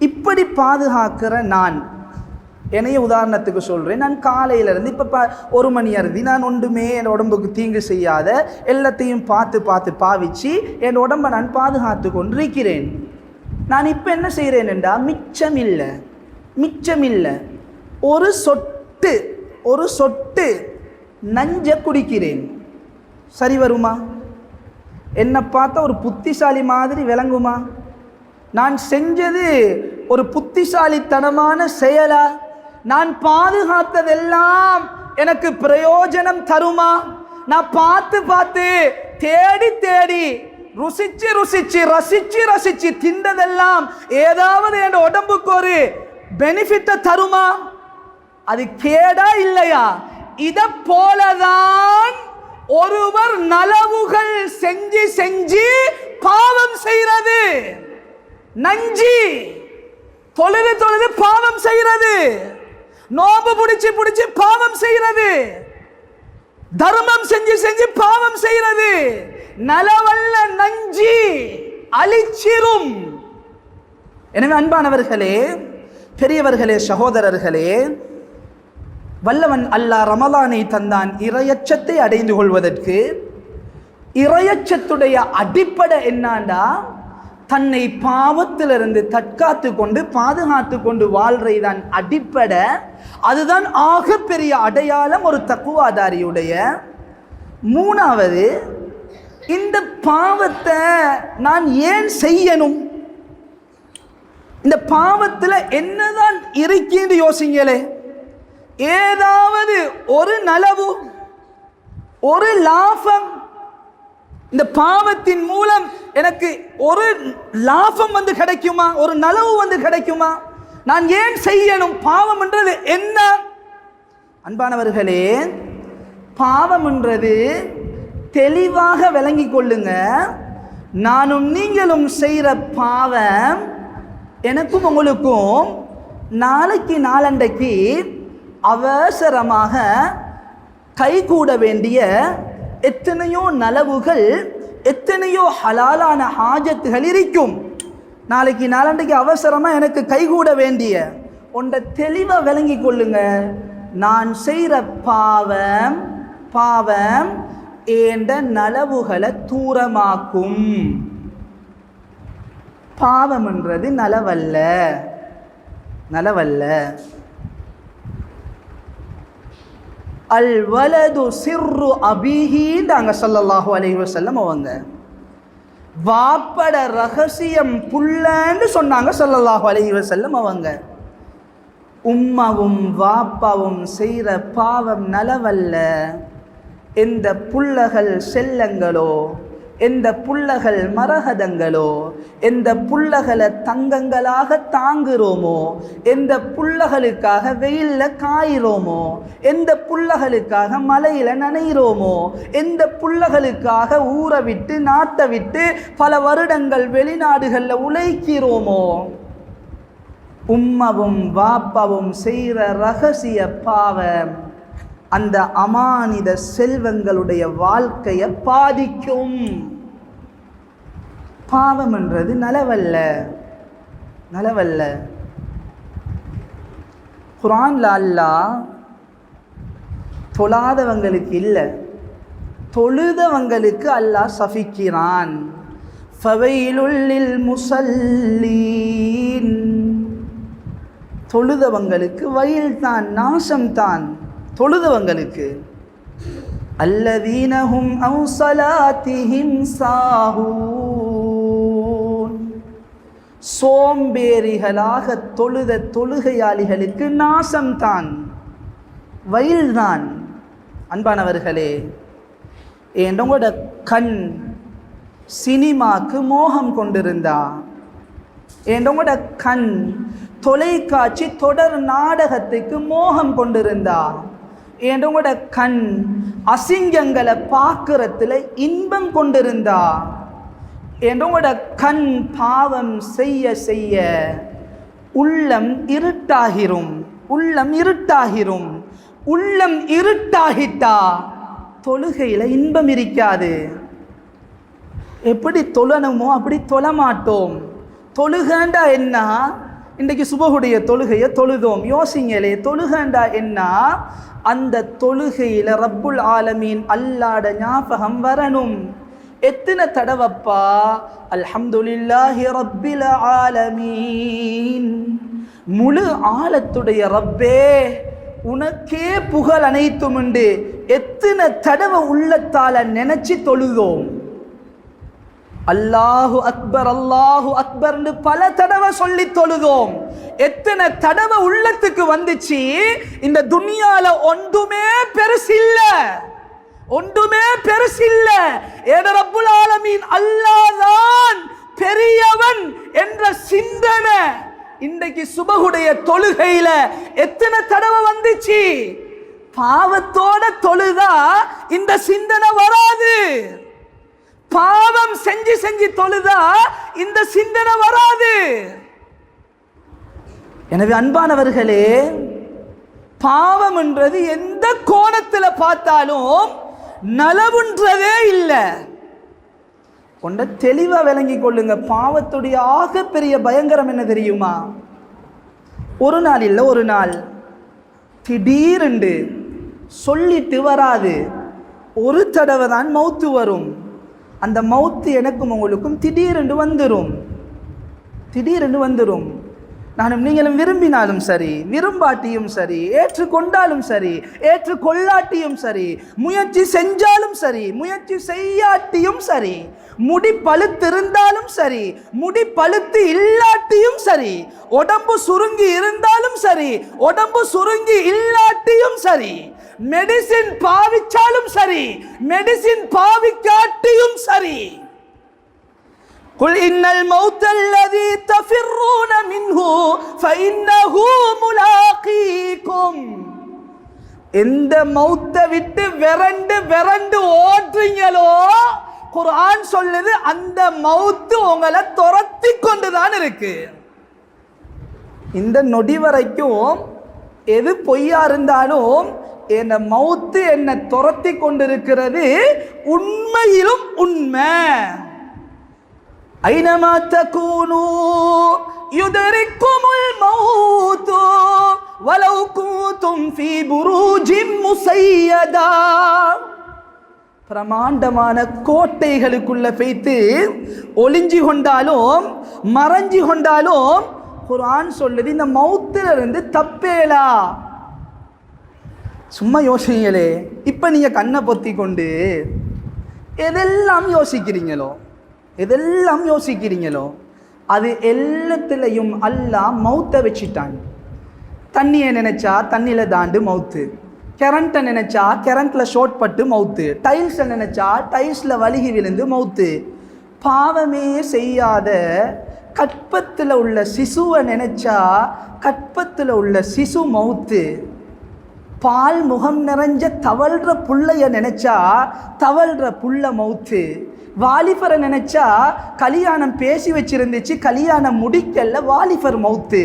இப்படி பாதுகாக்கிற நான் என்னைய உதாரணத்துக்கு சொல்கிறேன். நான் காலையிலேருந்து இப்போ 1 மணி அறுதி நான் ஒன்றுமே என் உடம்புக்கு தீங்கு செய்யாத எல்லாத்தையும் பார்த்து பாவிச்சு என் உடம்பை நான் பாதுகாத்து கொண்டிருக்கிறேன். நான் இப்போ என்ன செய்கிறேன் என்றால் மிச்சமில்லை ஒரு சொட்டு நஞ்ச குடிக்கிறேன். சரி வருமா? என்னை பார்த்தா ஒரு புத்திசாலி மாதிரி விளங்குமா? நான் செஞ்சது ஒரு புத்திசாலித்தனமான செயலா? நான் பாதுகாத்ததெல்லாம் எனக்கு பிரயோஜனம் தருமா? நான் பார்த்து தேடி ரசிச்சு தின்றதெல்லாம் ஏதாவது என் உடம்புக்கு ஒரு பெனிஃபிட்டை தருமா? அது கேடா இல்லையா? இத போலதான் ஒருவர் நலவுகள் செஞ்சு பாவம் செய்கிறது. நஞ்சி தொழுது பாவம் செய்கிறது, நோம்பு பிடிச்சு பாவம் செய்கிறது, தர்மம் செஞ்சு பாவம் செய்கிறது. நலவல்ல நஞ்சி அழிச்சிரும். எனவே அன்பானவர்களே, பெரியவர்களே, சகோதரர்களே, வல்லவன் அல்லாஹ் ரமலானை தந்தான் இறையச்சத்தை அடைந்து கொள்வதற்கு. இறையச்சத்துடைய அடிப்படை என்னாண்டா, தன்னை பாவத்திலிருந்து தற்காத்து கொண்டு பாதுகாத்து கொண்டு வாழ்றதுதான் அடிப்படை. அதுதான் ஆகப்பெரிய அடையாளம் ஒரு தக்குவாதாரியுடைய. 3வது, இந்த பாவத்தை நான் ஏன் செய்யணும்? இந்த பாவத்தில் என்னதான் இருக்கின்னு யோசிங்களே. ஏதாவது ஒரு நலவு, ஒரு லாபம், இந்த பாவத்தின் மூலம் எனக்கு ஒரு லாபம் வந்து கிடைக்குமா? ஒரு நலவு வந்து கிடைக்குமா? நான் ஏன் செய்யணும்? பாவம் என்றது என்ன? அன்பானவர்களே, பாவம் என்றது தெளிவாக விளங்கி கொள்ளுங்க. நானும் நீங்களும் செய்கிற பாவம் எனக்கும் உங்களுக்கும் நாளைக்கு நாளண்டைக்கு அவசரமாக கைகூட வேண்டிய எத்தனையோ நலவுகள், எத்தனையோ ஹலாலான ஹாஜத்துகள் இருக்கும். நாளைக்கு நாளண்டைக்கு அவசரமாக எனக்கு கைகூட வேண்டிய ஒன்றை தெளிவாக விளங்கி கொள்ளுங்க. நான் செய்கிற பாவம் ஏண்ட நலவுகளை தூரமாக்கும். பாவம் என்றது நலவல்ல, நலவல்ல. அல் வலது சிர்ரு அபிஹின்றாங்க ஸல்லல்லாஹு அலைஹி வஸல்லம். அவங்க வாப்பட ரகசியம் புள்ளன்னு சொன்னாங்க ஸல்லல்லாஹு அலைஹி வஸல்லம். அவங்க உம்மாவும் வாப்பாவும் செய்கிற பாவம் நலவல்ல. எந்த புள்ளகள் செல்லங்களோ, எந்த புள்ளகள் மரகதங்களோ, எந்த புள்ளகளை தங்கங்களாக தாங்குறோமோ, எந்த புள்ளகளுக்காக வெயிலில் காயிறோமோ, எந்த புள்ளகளுக்காக மலையில் நனைகிறோமோ, எந்த புள்ளகளுக்காக ஊரை விட்டு நாட்டை விட்டு பல வருடங்கள் வெளிநாடுகளில் உழைக்கிறோமோ, உம்மாவும் வாப்பாவும் செய்கிற ரகசிய பாவம் அந்த அமானித செல்வங்களுடைய வாழ்க்கையை பாதிக்கும். பாவம் என்றது நலவல்ல, நலவல்ல. குர்ஆன்ல அல்லாஹ் தொழாதவங்களுக்கு இல்லை, தொழுதவங்களுக்கு அல்லாஹ் சபிக்கிறான். ஃபவைலுல் லில் முஸல்லீன். தொழுதவங்களுக்கு வயல் தான், நாசம் தான். தொழுதவங்களுக்கு அல்லதீனஹும் அன் ஸலாத்திஹிம் சாஹூன். சோம்பேறிகளாக தொழுத தொழுகையாளிகளுக்கு நாசம்தான், வயல்தான். அன்பானவர்களே, உங்களோட கண் சினிமாக்கு மோகம் கொண்டிருந்தா, உங்களோட கண் தொலைக்காட்சி தொடர் நாடகத்துக்கு மோகம் கொண்டிருந்தா, உங்களோட கண் அசிங்கங்களை பார்க்கறதுல இன்பம் கொண்டிருந்தா, உங்களோட கண் பாவம் செய்ய செய்ய உள்ளம் இருட்டாகிரும். உள்ளம் இருட்டாகிரும். உள்ளம் இருட்டாகிட்டா தொழுகையில் இன்பம் இருக்காது. எப்படி தொழணுமோ அப்படி தொழ மாட்டோம். தொழுகண்டா என்ன? இன்றைக்கு சுபஹுடைய தொழுகையை தொழுதோம். யோசிங்களே, தொழுகண்டா என்ன? அந்த தொழுகையில் ரப்புல் ஆலமீன் அல்லாட ஞாபகம் வரணும். எத்தனை தடவப்பா அல்ஹம்துலில்லாஹி ரப்பில் ஆலமீன், முழு ஆலத்துடைய ரப்பே உனக்கே புகழ் அனைத்தும் உண்டு, எத்தனை தடவை உள்ளத்தால நினைச்சு தொழுதோம். அல்லாஹு அக்பர் அல்லாஹு அக்பர் பல தடவை சொல்லி தொழுதோம். எத்தனை தடவை உள்ளத்துக்கு வந்துச்சு, இந்த துனியால ஒன்றுமே பெருசில்ல, ஒன்றுமே பெருசில்ல, ஏன ரப்புல் ஆலமீன் அல்லாஹ்தான் பெரியவன் என்ற சிந்தனை இன்றைக்கு சுபஹுடைய தொழுகையில எத்தனை தடவை வந்துச்சு. பாவத்தோட தொழுதா இந்த சிந்தனை வராது. பாவம் செஞ்சு செஞ்சு தொழுதா இந்த சிந்தனை வராது. எனவே அன்பானவர்களே, பாவம் என்றது எந்த கோணத்தில் பார்த்தாலும் நலவுன்றதே இல்லை. கொண்ட தெளிவா விளங்கி கொள்ளுங்க. பாவத்துடைய ஆகப்பெரிய பயங்கரம் என்ன தெரியுமா? ஒரு நாள் இல்லை, ஒரு நாள் திடீரென்று சொல்லிட்டு வராது. ஒரு தடவை தான் மௌத்து வரும். அந்த மௌத்து எனக்கும் உங்களுக்கும் திடீரென்று வந்துடும். திடீரென்று வந்துடும். நானும் நீங்களும் விரும்பினாலும் சரி, விரும்பாட்டியும் சரி, ஏற்றுக்கொண்டாலும் சரி, ஏற்றுக்கொள்ளாட்டியும் சரி, முயற்சி செஞ்சாலும் சரி, முயற்சி செய்யாட்டியும் சரி, முடி பழுத்திருந்தாலும் சரி, முடி பழுத்து இல்லாட்டியும் சரி, உடம்பு சுருங்கி இருந்தாலும் சரி, உடம்பு சுருங்கி இல்லாட்டியும் சரி, மெடிசின் பாவிச்சாலும் சரி, மெடிசின் பாவிக்காட்டியும் சரி, قل إن الموت الذي تفرون منه فإنه ملاقيكم. எந்த மௌத்தை விட்டு விரண்டு விரண்டு ஓடுறீங்களோ, குர்ஆன் சொல்லுது அந்த மௌத்து உங்களை துரத்தி கொண்டுதான் இருக்கு. இந்த நொடி வரைக்கும் எது பொய்யா இருந்தாலும் என்ன மௌத்து என்ன துரத்தி கொண்டிருக்கிறது உண்மையிலும் உண்மை. ஐனமா தகூனு யுதரிக்குமுல் மௌத் வலவ் குன்தும் ஃபீ புரூஜின் முஸையதா. பிரமாண்டமான கோட்டைகளுக்குள்ள வைத்து ஒளிஞ்சு கொண்டாலும் மறைஞ்சு கொண்டாலும் குர்ஆன் சொல்லுது இந்த மௌத்துல இருந்து தப்பேலா. சும்மா யோசிங்களே, இப்ப நீங்க கண்ணை பொத்தி கொண்டு எதெல்லாம் யோசிக்கிறீங்களோ அது எல்லாத்திலையும் அல்லாஹ் மௌத்தை வச்சிட்டான். தண்ணியை நினைச்சா தண்ணியில தாண்டு மௌத்து, கரண்ட்டை நினைச்சா கரண்ட்ல ஷார்ட் பட்டு மௌத்து, டைல்ஸை நினைச்சா டைல்ஸ்ல வலிகி விழுந்து மௌத்து. பாவமே செய்யாத கற்பத்தில் உள்ள சிசுவை நினைச்சா கற்பத்தில் உள்ள சிசு மௌத்து. பால் முகம் நிறைஞ்ச தவழ்ற புள்ளைய நினைச்சா தவழ்ற புள்ள மௌத்து. வாலிபரை நினைச்சா கல்யாணம் பேசி வச்சிருந்துச்சு, கல்யாணம் முடிக்கல, வாலிபர் மௌத்து.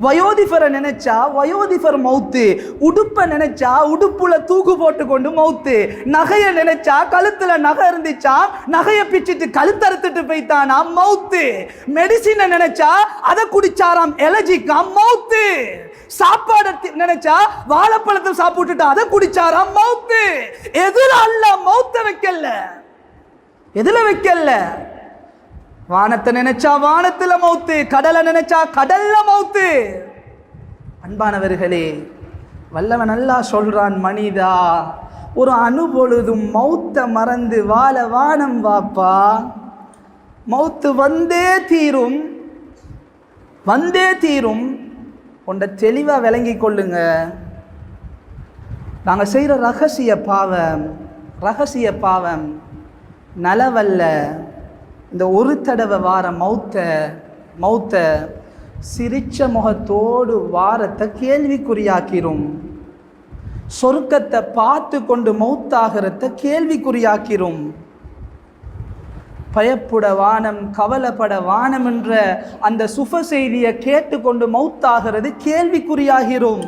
வயோதிபரை நினைச்சா வயோதிபர் மௌத்து. உடுப்பை நினைச்சா உடுப்புல தூக்கு போட்டு கொண்டு மௌத்து. நகையை நினைச்சா கழுத்துல நகை இருந்துச்சா நகையை பிச்சுட்டு கழுத்தறுத்துட்டு போய்த்தானா மௌத்து. மெடிசினை நினைச்சா அதை குடிச்சாராம் எலர்ஜிக்காம் மௌத்து. சாப்பாடு நினைச்சா வாழைப்பழத்தை சாப்பிட்டுட்டு அதை குடிச்சாராம் மௌத்து. எதுல அல்லாஹ் மௌத்த வைக்கல, எதுல வைக்கல? வானத்தை நினைச்சா வானத்துல மௌத்து, கடலை நினைச்சா கடல்ல மௌத்து. அன்பானவர்களே, வல்லவன் அல்லாஹ் சொல்றான், மனிதா ஒரு அணு பொழுதும் மௌத்த மறந்து வாழ வானம் வாப்பா. மௌத்து வந்தே தீரும், வந்தே தீரும். உண்ட தெளிவா விளங்கி கொள்ளுங்க. நாங்கள் செய்கிற ரகசிய பாவம் நலவல்ல. இந்த ஒரு தடவை வார மௌத்த சிரிச்ச முகத்தோடு வாரத்தை கேள்விக்குறியாக்கிரும். சொர்க்கத்தை பார்த்து கொண்டு மௌத்தாகிறத கேள்விக்குறியாக்கிரும். பயப்பட வானம், கவலைப்பட வானம் என்ற அந்த சுப செய்தியை கேட்டுக்கொண்டு மௌத்தாகிறது கேள்விக்குறியாகிறோம்.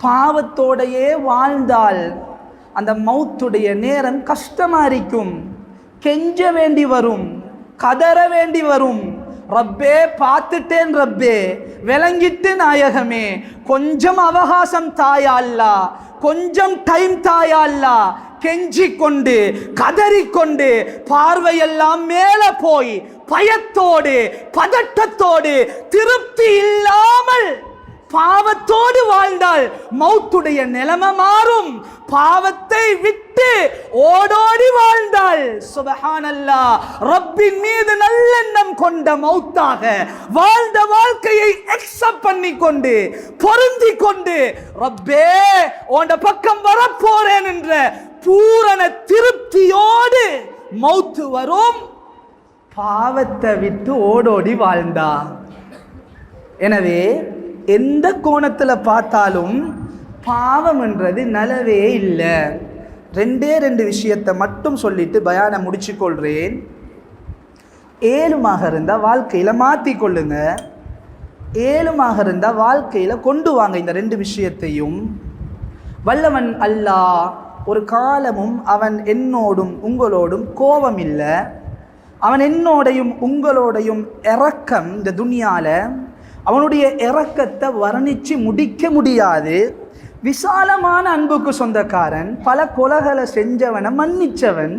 பாவத்தோடையே வாழ்ந்தால் அந்த மௌத்துடைய நேரம் கஷ்டமா இருக்கும். கெஞ்ச வேண்டி வரும், கதற வேண்டி வரும். ரப்பே பார்த்துட்டேன், ரப்பே விளங்கிட்டு நாயகமே, கொஞ்சம் அவகாசம் தாயா அல்லாஹ், கொஞ்சம் டைம் தாயா அல்லாஹ். கெஞ்சி கொண்டு கதறிக்கொண்டு பார்வையெல்லாம் மேல போய் பயத்தோடு பதட்டத்தோடு திருப்தி இல்லாமல் பாவத்தோடு வாழ்ந்தால் மௌத்துடைய நிலைமை மாறும். பாவத்தை விட்டு ஓடோடி வாழ்ந்தால் சுப்ஹானல்லாஹ், ரப்பின் மீது நல்லெண்ணம் கொண்ட மௌத்தாக வாழ்ந்த வாழ்க்கையை அக்செப்ட் பண்ணி கொண்டு பொருந்தி கொண்டு ரப்பே உன்ட பக்கம் வரப்போறேன் என்ற பூரண திருப்தியோடு மௌத்து வரும். பாவத்தை விட்டு ஓடோடி வாழ்ந்தா. எனவே எந்த கோணத்தில் பார்த்தாலும் பாவம் என்றது நலவே இல்லை. ரெண்டு விஷயத்தை மட்டும் சொல்லிட்டு பயானை முடிச்சுக்கொள்கிறேன். ஏழுமாக இருந்தால் வாழ்க்கையில் மாற்றிக்கொள்ளுங்க, ஏழுமாக இருந்தால் வாழ்க்கையில் கொண்டு வாங்க. இந்த ரெண்டு விஷயத்தையும் வல்லவன் அல்லாஹ் ஒரு காலமும் அவன் என்னோடும் உங்களோடும் கோபம் இல்லை. அவன் என்னோடையும் உங்களோடையும் இரக்கம் இந்த துனியால அவனுடைய இரக்கத்தை வர்ணித்து முடிக்க முடியாது. விசாலமான அன்புக்கு சொந்தக்காரன், பல கொலைகளை செஞ்சவனை மன்னிச்சவன்,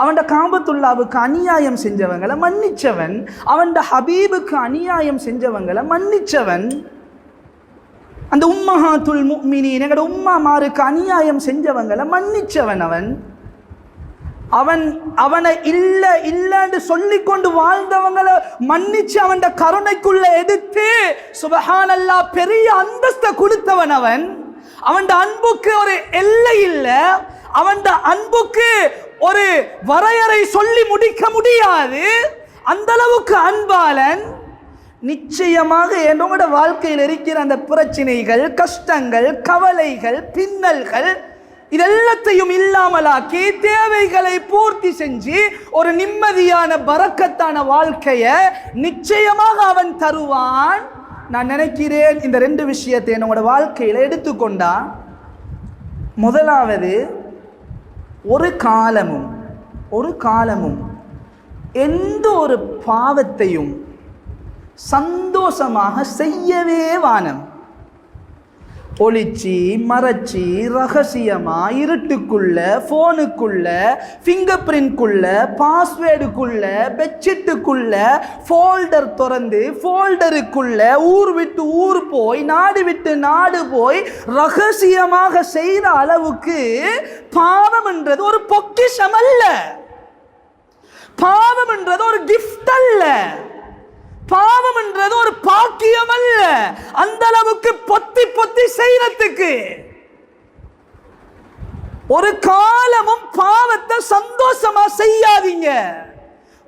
அவன் காபத்துல்லாவுக்கு அநியாயம் செஞ்சவங்களை மன்னிச்சவன், அவன் ஹபீபுக்கு அநியாயம் செஞ்சவங்களை மன்னிச்சவன், அந்த உம்மஹாத்துல் முஃமினீன் எங்கட உம்மாமாருக்கு அநியாயம் செஞ்சவங்களை மன்னிச்சவன். அவனை இல்லைன்னு சொல்லிக்கொண்டு வாழ்ந்தவங்களை மன்னிச்சு அவன் கருணைக்குள்ள எடுத்து சுப்ஹானல்லாஹ் பெரிய அந்தஸ்தை கொடுத்தவன். அவன் அன்புக்கு ஒரு எல்லை இல்லை, அவன் அன்புக்கு ஒரு வரையறை சொல்லி முடிக்க முடியாது. அந்த அளவுக்கு அன்பாளன். நிச்சயமாக என்னோட வாழ்க்கையில் இருக்கிற அந்த பிரச்சனைகள், கஷ்டங்கள், கவலைகள், பின்னல்கள் இதெல்லாத்தையும் இல்லாமலாக்கி தேவைகளை பூர்த்தி செஞ்சு ஒரு நிம்மதியான பரக்கத்தான வாழ்க்கையை நிச்சயமாக அவன் தருவான். நான் நினைக்கிறேன் இந்த ரெண்டு விஷயத்தை என்னோட வாழ்க்கையில் எடுத்துக்கொண்டா. முதலாவது, ஒரு காலமும் எந்த ஒரு பாவத்தையும் சந்தோஷமாக செய்யவே வானம். ஒளிச்சி மறைச்சி ரகசியமா இருட்டுக்குள்ள போனுக்குள்ள ஃபிங்கர் பிரிண்ட்குள்ள பாஸ்வேர்டுக்குள்ள பெட்ஷீட்டுக்குள்ள ஃபோல்டர் திறந்து ஃபோல்டருக்குள்ள ஊர் விட்டு ஊர் போய் நாடு விட்டு நாடு போய் ரகசியமாக செய்த அளவுக்கு பாவம் என்றது ஒரு பொக்கிஷம் அல்ல. பாவம் என்றது ஒரு கிஃப்ட் அல்ல. பாவம் என்றது ஒரு பாக்கியம் அல்ல. அந்த அளவுக்கு பொத்தி பொத்தி செய்யறதுக்கு ஒரு காலமும் பாவத்தை சந்தோஷமா செய்யாதீங்க.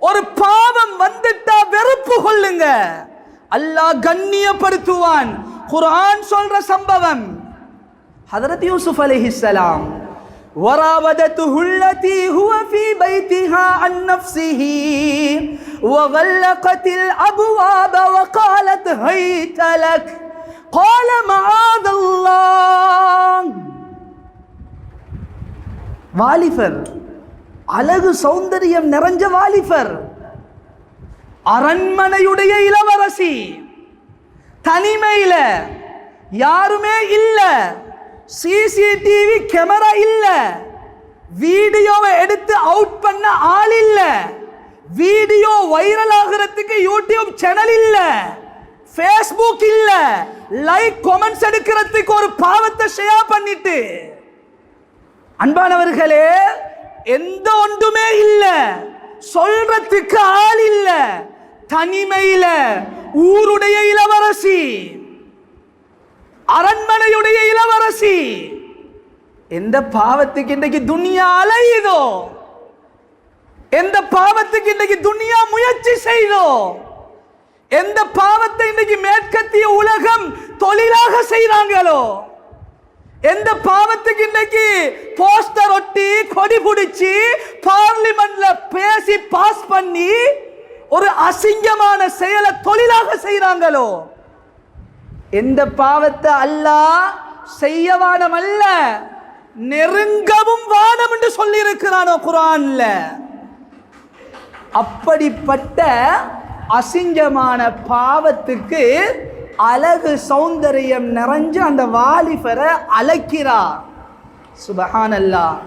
ஒரு பாவம் வந்துட்டா வெறுப்பு கொள்ளுங்க. அல்லாஹ் கண்ணியப்படுத்துவான். குர்ஆன் சொல்ற சம்பவம், ஹஜ்ரத் யூசுப் அலைஹிஸ்ஸலாம் وراودته التي هو في بيتها عن نفسه وغلقت الأبواب وقالت هيت لك قال معاذ الله. வாலிபர், அழகு சௌந்தரியம் நிறைஞ்ச வாலிபர், அரண்மனையுடைய இளவரசி, தனிமையில யாருமே இல்ல, சிசிடிவி கேமரா இல்ல, வீடியோவை எடுத்து அவுட் பண்ண ஆள் இல்ல, வீடியோ வைரல் ஆகிறதுக்கு யூடியூப் சேனல் இல்ல, ஃபேஸ்புக் இல்ல, லைக் கமெண்ட்ஸ் எடுக்கிறதுக்கு ஒரு பாவத்தை ஷேர் பண்ணிட்டு, அன்பானவர்களே எந்த ஒன்றுமே இல்ல, சொல்றதுக்கு ஆள் இல்ல, தனிமையில ஊருடைய இளவரசி, அரண்மனையுடைய இளவரசி. எந்த பாவத்துக்கு இன்றைக்கு துனியா அலையுதோ, எந்த பாவத்துக்கு இன்றைக்கு துனியா முயற்சி செய்தோ, எந்த பாவத்தை இன்றைக்கு மேற்கத்திய உலகம் தொழிலாக செய்றாங்களோ, எந்த பாவத்துக்கு இன்றைக்கு போஸ்டர் ஒட்டி கொடி பிடிச்சி பார்லிமெண்ட்ல பேசி பாஸ் பண்ணி ஒரு அசிங்கமான செயலை தொழிலாக செய்றாங்களோ, எந்த பாவத்தை அல்லாஹ் செய்ய வானம் அல்ல நெருங்கவும் வானம் என்று சொல்லி இருக்கிறானோ குர்ஆன்ல, அப்படிப்பட்ட அசிங்கமான பாவத்துக்கு அழகு சௌந்தரியம் நிறைஞ்ச அந்த வாலிபரை அழைக்கிறார். சுப்ஹானல்லாஹ்.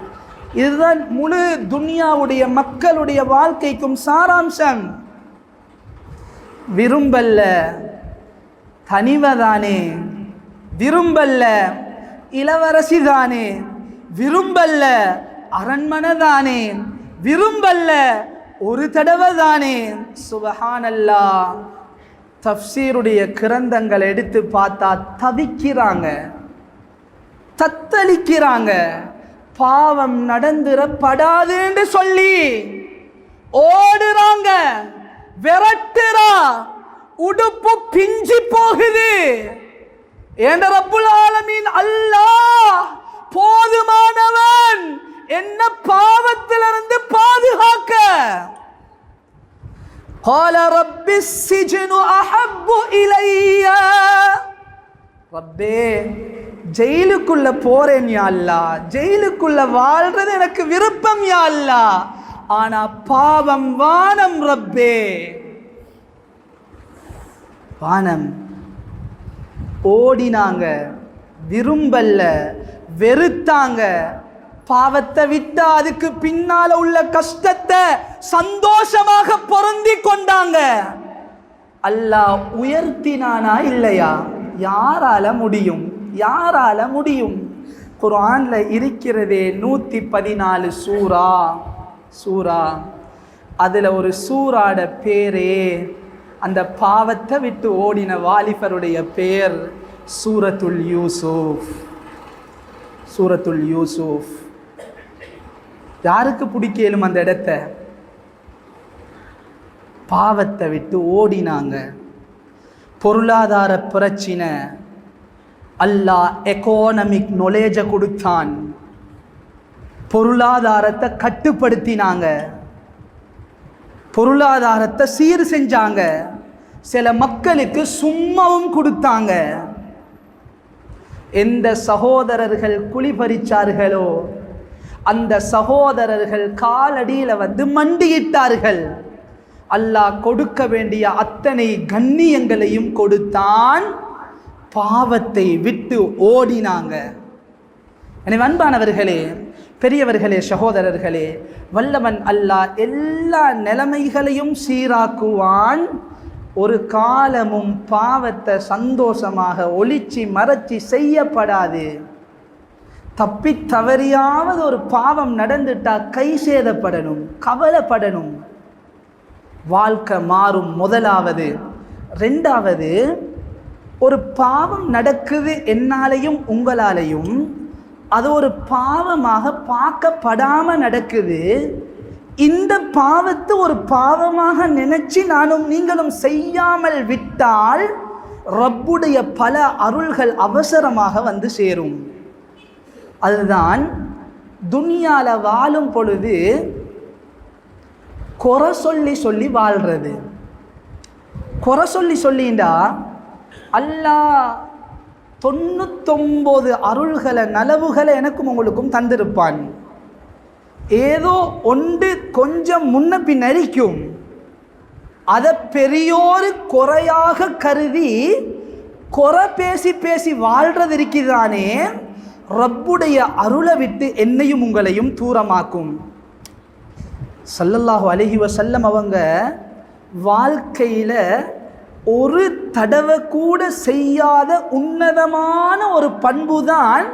இதுதான் முழு துனியாவுடைய மக்களுடைய வாழ்க்கைக்கும் சாராம்சம். விரும்பல்ல தனிவதானே, விரும்பல்ல இளவரசி தானே, விரும்பல்ல அரண்மனை தானே, விரும்பல்ல ஒரு தடவை தானே. சுப்ஹானல்லாஹ். தஃப்சீருடைய கிரந்தங்களை எடுத்து பார்த்தா தவிக்கிறாங்க, தத்தளிக்கிறாங்க. பாவம் நடந்துடப்படாது என்று சொல்லி ஓடுறாங்க, விரட்டுறா, உடுப்பு பிஞ்சி போகுது. என்ற ரப்புல் ஆலமீன் அல்லாஹ் போதுமானவன் என்ன பாவத்திலிருந்து பாதுகாக்க. قال رب السجن احب الي. ரப்பே ஜெயிலுக்குள்ள போறேன் யா அல்லாஹ், ஜெயிலுக்குள்ள வாழ்றது எனக்கு விருப்பம் யா அல்லாஹ், ஆனா பாவம் வானம் ரப்பே, வானம். ஓடினாங்க, விரும்பல்ல, வெறுத்தாங்க. பாவத்தை விட்டு அதுக்கு பின்னால உள்ள கஷ்டத்தை சந்தோஷமாக பொருந்தி கொண்டாங்க. அல்லாஹ் உயர்த்தினானா இல்லையா? யாரால முடியும்? யாரால முடியும்? குர்ஆன்ல இருக்கிறதே 114 சூரா. அதுல ஒரு சூராட பேரே, அந்த பாவத்தை விட்டு ஓடின வாலிபருடைய பேர் சூரத்துல் யூசுப். சூரத்துல் யூசுப். யாருக்கு பிடிக்கலும் அந்த இடத்த? பாவத்தை விட்டு ஓடினாங்க. பொருளாதார பிரச்சனை, அல்லாஹ் எக்கனாமிக் நாலேஜை கொடுத்தான், பொருளாதாரத்தை கட்டுப்படுத்தினாங்க, பொருளாதாரத்தை சீர் செஞ்சாங்க. சில மக்களுக்கு சும்மாவும் கொடுத்தாங்க. எந்த சகோதரர்கள் குழி பறிச்சார்களோ அந்த சகோதரர்கள் காலடியில வந்து மண்டியிட்டார்கள். அல்லாஹ் கொடுக்க வேண்டிய அத்தனை கண்ணியங்களையும் கொடுத்தான். பாவத்தை விட்டு ஓடினாங்க. எனவே அன்பானவர்களே, பெரியவர்களே, சகோதரர்களே, வல்லவன் அல்லாஹ் எல்லா நிலைமைகளையும் சீராக்குவான். ஒரு காலமும் பாவத்தை சந்தோஷமாக ஒளிச்சி மறைச்சி செய்யப்படாது. தப்பி தவறியாவது ஒரு பாவம் நடந்துட்டா கை சேதப்படணும், கவலைப்படணும். வாழ்க்கை மாறும். முதலாவது. ரெண்டாவது, ஒரு பாவம் நடக்குது என்னாலையும் உங்களாலையும், அது ஒரு பாவமாக பார்க்கப்படாம நடக்குது. இந்த பாவத்தை ஒரு பாவமாக நினைச்சு நானும் நீங்களும் செய்யாமல் விட்டால் ரப்புடைய பல அருள்கள் அவசரமாக வந்து சேரும். அதுதான் துனியால வாழும் பொழுது குறை சொல்லி சொல்லி வாழ்றது. குறை சொல்லி சொல்லிண்டா அல்லாஹ் 99 அருள்களை நலவுகளை எனக்கும் உங்களுக்கும் தந்திருப்பான். ஏதோ ஒன்று கொஞ்சம் முன்ன பின் அரிக்கும், அதை பெரியோரு குறையாக கருதி குறை பேசி பேசி வாழ்றது இருக்குதானே, ரப்புடைய அருளை விட்டு என்னையும் உங்களையும் தூரமாக்கும். ஸல்லல்லாஹு அலைஹி வஸல்லம் அவங்க வாழ்க்கையில் ஒரு தடவை கூட செய்யாத உன்னதமான ஒரு பண்பு தான்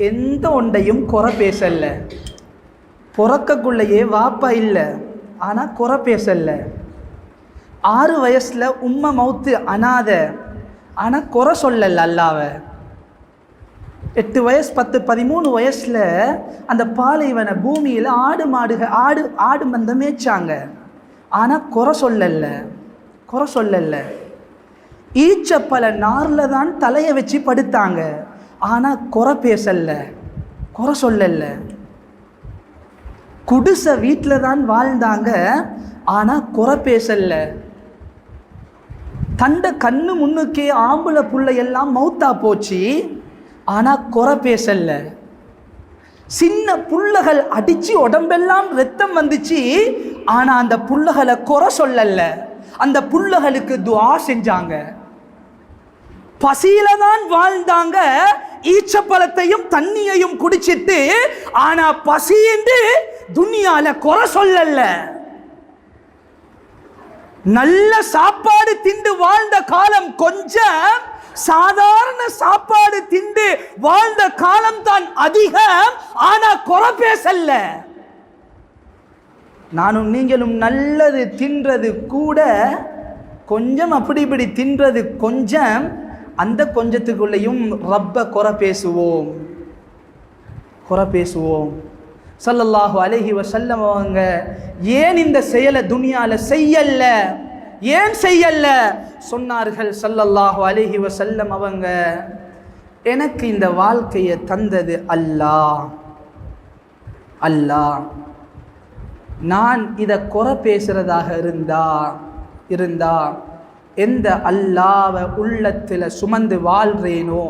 எந்த ஒன்றையும் குறை பேசல. பிறக்கக்குள்ளேயே வாப்பா இல்லை, ஆனால் குறை பேசல. 6 வயசில் உம்மை மௌத்து அனாத, ஆனால் குறை சொல்லல அல்லாவை. 8 வயசு 10 13 வயசில் அந்த பாலைவன பூமியில் ஆடு மந்த மேய்ச்சாங்க, ஆனால் குறை சொல்லல. ஈச்சப்பல நாரில் தான் தலையை வச்சு படுத்தாங்க, ஆனால் குறை சொல்லல. குடிசை வீட்டில் தான் வாழ்ந்தாங்க, ஆனால் குறை பேசல. தண்ட கண்ணு முன்னுக்கே ஆம்பளை புள்ளை எல்லாம் மௌத்தா போச்சு, ஆனால் குறை பேசல. சின்ன புள்ளைகள் அடிச்சு உடம்பெல்லாம் ரத்தம் வந்துச்சு, ஆனால் அந்த புள்ளைகளை குறை சொல்லல. அந்த புள்ளைகளுக்கு துஆ செஞ்சாங்க. பசியில தான் வாழ்ந்தாங்க, ஈச்சப்பழத்தையும் தண்ணியையும் குடிச்சிட்டு, ஆனா பசியின்றி துனியால குறை சொல்லல. நல்ல சாப்பாடு திண்டு வாழ்ந்த காலம் கொஞ்சம், சாதாரண சாப்பாடு திண்டு வாழ்ந்த காலம் தான் அதிகம், ஆனா குறை பேசல. நானும் நீங்களும் நல்லது தின்றது கூட கொஞ்சம், அப்படி இப்படி தின்றது கொஞ்சம், அந்த கொஞ்சத்துக்குள்ளேயும் ரப்ப குறை பேசுவோம். ஸல்லல்லாஹு அலைஹி வஸல்லம் அவங்க ஏன் இந்த செயலை துனியால செய்யல, ஏன் செய்யல சொன்னார்கள். ஸல்லல்லாஹு அலைஹி வஸல்லம் அவங்க, எனக்கு இந்த வாழ்க்கையை தந்தது அல்லாஹ். நான் இதை குறை பேசுறதாக இருந்தா எந்த அல்லாவை உள்ளத்தில் சுமந்து வாழ்றேனோ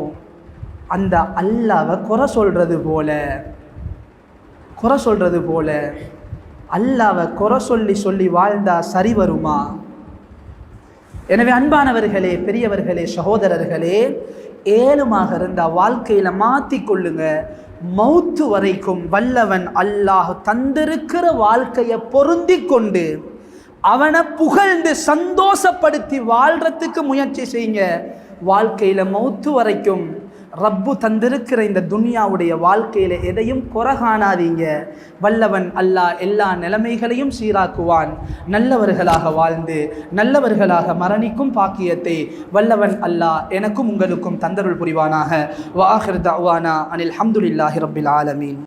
அந்த அல்லாவை குறை சொல்றது போல அல்லாவை குறை சொல்லி வாழ்ந்தா சரி வருமா? எனவே அன்பானவர்களே, பெரியவர்களே, சகோதரர்களே, ஏழுமாக இருந்தால் வாழ்க்கையில் மாற்றிக்கொள்ளுங்க. மௌத்து வரைக்கும் வல்லவன் அல்லாஹ் தந்திருக்கிற வாழ்க்கையை பொருந்தி கொண்டு அவனை புகழ்ந்து சந்தோஷப்படுத்தி வாழ்றதுக்கு முயற்சி செய்யுங்க. வாழ்க்கையில் மௌத்து வரைக்கும் ரப்பு தந்திருக்கிற இந்த துனியாவுடைய வாழ்க்கையில் எதையும் குறை காணாதீங்க. வல்லவன் அல்லாஹ் எல்லா நிலைமைகளையும் சீராக்குவான். நல்லவர்களாக வாழ்ந்து நல்லவர்களாக மரணிக்கும் பாக்கியத்தை வல்லவன் அல்லாஹ் எனக்கும் உங்களுக்கும் தந்தருள் புரிவானாக. வ ஆகிர் தஅவானா அனில் ஹம்துலில்லாஹி ரப்பில் ஆலமீன்.